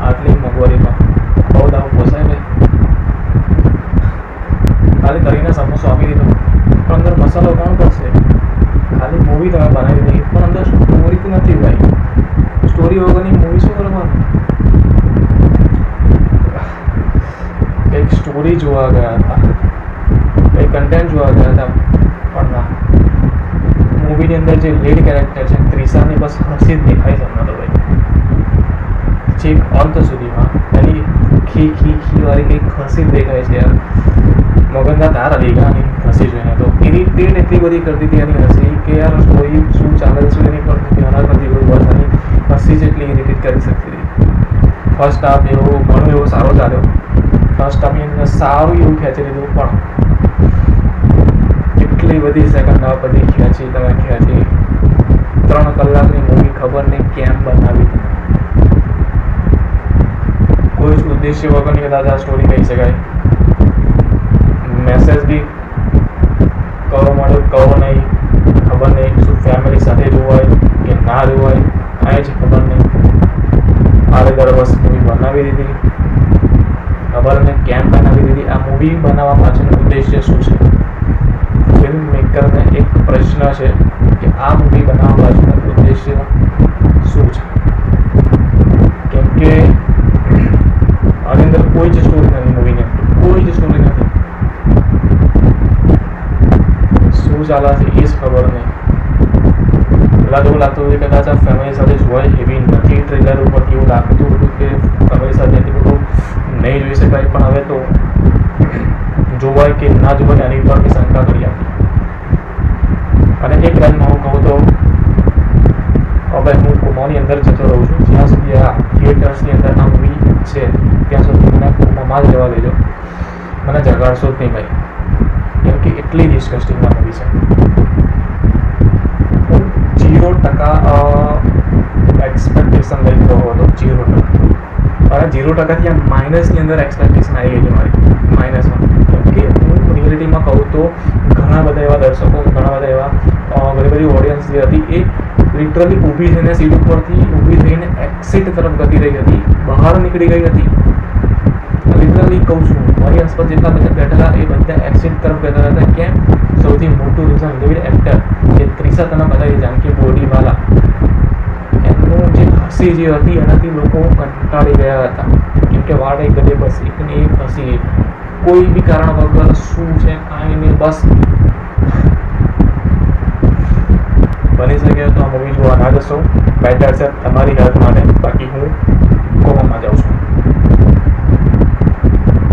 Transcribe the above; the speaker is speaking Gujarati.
આટલી મોંઘવારીમાં બહુ દાવ પોસાય નહીં. ખાલી કરીને સમોસો આપી દીધો પણ અંદર મસાલો કોણ કરશે? ખાલી મૂવી તમે બનાવી દઈ પણ અંદર સ્ટોરી તો નથી ભાઈ. સ્ટોરી વગરની મૂવી શું કરવાનું? કંઈક સ્ટોરી જોવા ગયા હતા, કંઈક કન્ટેન્ટ જોવા ગયા હતા પણ ના. મૂવીની અંદર જે લીડ કેરેક્ટર છે ત્રિશાની બસ હસી જ દેખાય છે હમણાં તો ભાઈ. છેક અંત સુધીમાં એની ખી વાળી કંઈક હસી જ દેખાય છે યાર. મગનના તાર અલી ગાની હસી જોઈને તો ઇરિટેટ એટલી બધી કરતી હતી એની હસી કે યાર સ્ટોરી શું ચાલે છે એની પર ધ્યાન જ નથી કોઈ બસ એની હસી જેટલી ઇરિટેટ કરી શકતી હતી. ફર્સ્ટ હાફ એવો ઘણો એવો સારો ચાલ્યો. ફર્સ્ટ હાફની અંદર સારું એવું ખેંચી લીધું પણ એટલી બધી સેકન્ડ હાફ બધી ખેંચી 3 કલાકની મૂવી ખબર નહીં કેમ બનાવી. કોઈ જ ઉદ્દેશ્ય વગરની કદાચ આ સ્ટોરી કહી શકાય. મેસેજ બી કહો મળ્યો કહો નહીં, ખબર નહીં શું ફેમિલી સાથે જોવાય કે ના જોવાય કાંઈ જ ખબર નહીં. આરે દર વર્ષ મૂવી બનાવી દીધી, ખબર નહીં કેમ બનાવી દીધી. આ મૂવી બનાવવા પાછળનો ઉદ્દેશ્ય શું છે? ફિલ્મ મેકરને એક પ્રશ્ન છે કે આ મૂવી બનાવવા પાછળનો ઉદ્દેશ્ય શું છે? કેમ કે આની અંદર કોઈ જ સ્ટોરી નથી. મૂવીની અંદર કોઈ જ સ્ટોરી નથી. શું ચાલે છે એ જ ખબર નહીં. પહેલાં તો એવું લાગતું હતું કે કદાચ આ ફેમિલી સાથે જોવાય એવી નથી. ટ્રેલર ઉપર એવું લાગતું હતું કે ફેમિલી સાથે એટલું બધું નહીં જોઈ શકાય પણ હવે તો જોવાય કે ના જોવાય એની પર બી શંકા કરી આપી. અને એક લાઈનમાં હું કહું તો હવે હું કોમાની અંદર જતો રહું છું. જ્યાં સુધી આ થિયેટર્સની અંદર આ મૂવી છે ત્યાં સુધી મને કોમામાં જ રહેવા દેજો. મને જગાડશો જ નહીં ભાઈ, કેમ કે એટલી ડિસ્કસ્ટિંગના મૂવી છે. હું 0% એક્સપેક્ટેશન લઈ રહ્યો હતો. 0%. અને 0%થી આ માઇનસની અંદર એક્સપેક્ટેશન આવી ગઈ છે મારી. માઇનસમાં કેમ કે હું રિયાલિટીમાં કહું તો ઘણા બધા એવા દર્શકો, ઘણા બધા એવા ઘણી બધી ઓડિયન્સ જે હતી એ લિટરલી ઊભી થઈને સીટ ઉપરથી ઊભી થઈને એક્ઝિટ તરફ જતી રહી હતી, બહાર નીકળી ગઈ હતી. લિટરલી કહું છું, મારી આસપાસ જેટલા બધા બેઠેલા એ બધા એક્ઝિટ તરફ જતા હતા. કેમ? સૌથી મોટું રીઝન લીડ એક્ટર જે ત્રિશા તને બતાવી, જાનકી બોડીવાલા, એમનું જે હસી જે હતી એનાથી લોકો કંટાળી ગયા હતા. કેમ કે વાળ એક ગદે બસ એકને એક હસી, કોઈ બી કારણ વગર શું છે કાંઈ નહીં. બસ બની શકે તો આ મૂવી જોવા ના જશો. બેટર છે તમારી હેલ્થ માટે. બાકી હું